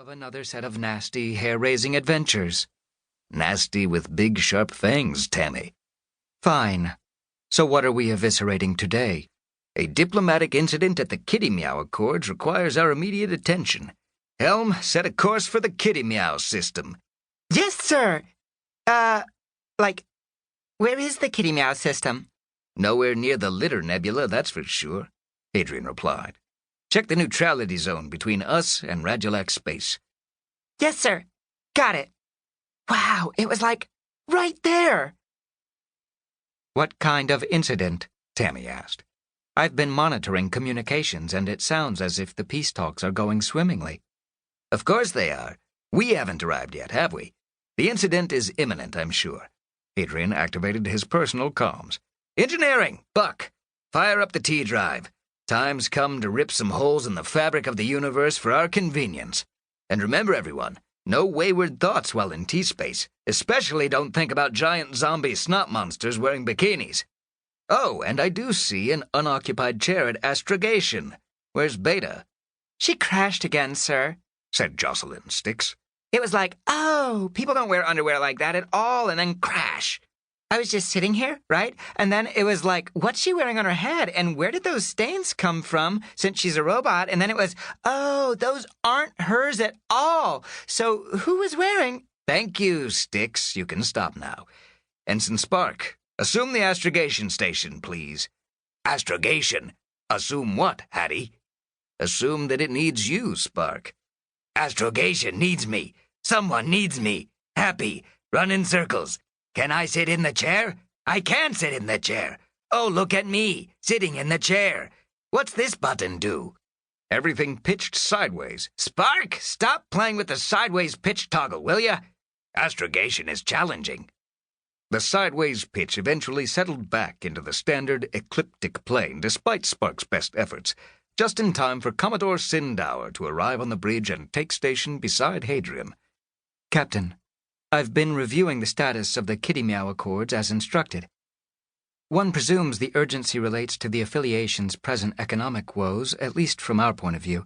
of another set of nasty, hair-raising adventures. Nasty with big, sharp fangs, Tammy. Fine. So what are we eviscerating today? A diplomatic incident at the Kitty Meow Accords requires our immediate attention. Helm, set a course for the Kitty Meow system. Yes, sir. Where is the Kitty Meow system? Nowhere near the Litter Nebula, that's for sure, Hadrian replied. Check the neutrality zone between us and Radulac space. Yes, sir. Got it. Wow, it was right there. What kind of incident? Tammy asked. I've been monitoring communications, and it sounds as if the peace talks are going swimmingly. Of course they are. We haven't arrived yet, have we? The incident is imminent, I'm sure. Hadrian activated his personal comms. Engineering, Buck! Fire up the T-drive. Time's come to rip some holes in the fabric of the universe for our convenience. And remember, everyone, no wayward thoughts while in T-space. Especially don't think about giant zombie snot monsters wearing bikinis. Oh, and I do see an unoccupied chair at astrogation. Where's Beta? She crashed again, sir, said Jocelyn Styx. It was people don't wear underwear like that at all, and then crash. I was just sitting here, right? And then it was what's she wearing on her head? And where did those stains come from, since she's a robot? And then it was, oh, those aren't hers at all. So who was wearing... Thank you, Styx. You can stop now. Ensign Spark, assume the astrogation station, please. Astrogation? Assume what, Hattie? Assume that it needs you, Spark. Astrogation needs me. Someone needs me. Happy. Run in circles. Can I sit in the chair? I can sit in the chair. Oh, look at me, sitting in the chair. What's this button do? Everything pitched sideways. Spark, stop playing with the sideways pitch toggle, will ya? Astrogation is challenging. The sideways pitch eventually settled back into the standard ecliptic plane despite Spark's best efforts, just in time for Commodore Sindower to arrive on the bridge and take station beside Hadrian. Captain, I've been reviewing the status of the Kitty Meow Accords as instructed. One presumes the urgency relates to the affiliation's present economic woes, at least from our point of view,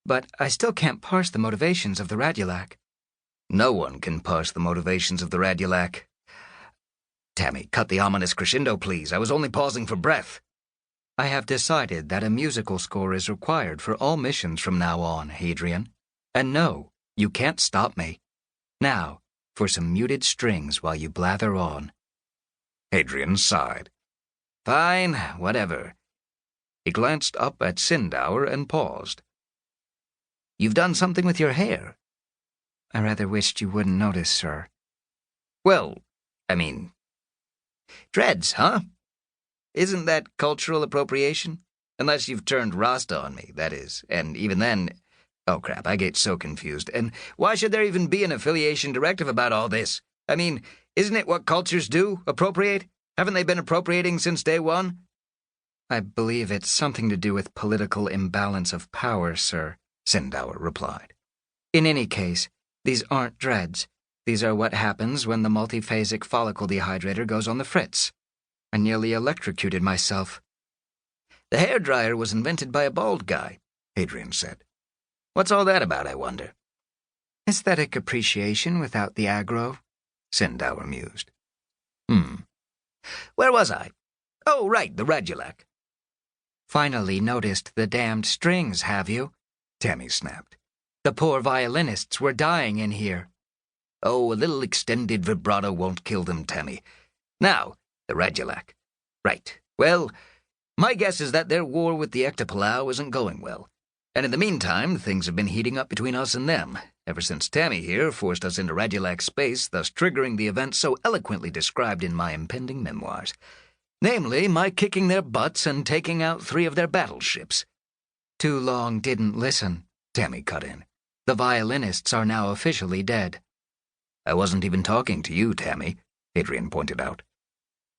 but I still can't parse the motivations of the Radulac. No one can parse the motivations of the Radulac. Tammy, cut the ominous crescendo, please. I was only pausing for breath. I have decided that a musical score is required for all missions from now on, Hadrian. And no, you can't stop me. Now, for some muted strings while you blather on. Hadrian sighed. Fine, whatever. He glanced up at Sindower and paused. You've done something with your hair. I rather wished you wouldn't notice, sir. Well, dreads, huh? Isn't that cultural appropriation? Unless you've turned Rasta on me, that is. And even then... Oh, crap, I get so confused. And why should there even be an affiliation directive about all this? Isn't it what cultures do, appropriate? Haven't they been appropriating since day one? I believe it's something to do with political imbalance of power, sir, Sindower replied. In any case, these aren't dreads. These are what happens when the multiphasic follicle dehydrator goes on the fritz. I nearly electrocuted myself. The hairdryer was invented by a bald guy, Hadrian said. What's all that about, I wonder? Aesthetic appreciation without the aggro, Sindower mused. Where was I? Oh, right, the Radulac. Finally noticed the damned strings, have you? Tammy snapped. The poor violinists were dying in here. Oh, a little extended vibrato won't kill them, Tammy. Now, the Radulac. Right. Well, my guess is that their war with the Ectopalau isn't going well. And in the meantime, things have been heating up between us and them, ever since Tammy here forced us into Radulac space, thus triggering the event so eloquently described in my impending memoirs. Namely, my kicking their butts and taking out 3 of their battleships. Too long didn't listen, Tammy cut in. The violinists are now officially dead. I wasn't even talking to you, Tammy, Hadrian pointed out.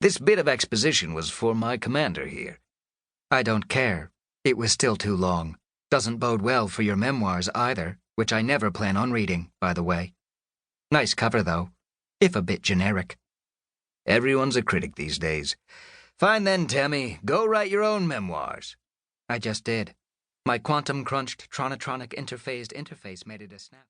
This bit of exposition was for my commander here. I don't care. It was still too long. Doesn't bode well for your memoirs either, which I never plan on reading, by the way. Nice cover, though, if a bit generic. Everyone's a critic these days. Fine then, Tammy, go write your own memoirs. I just did. My quantum-crunched tronotronic interphased interface made it a snap.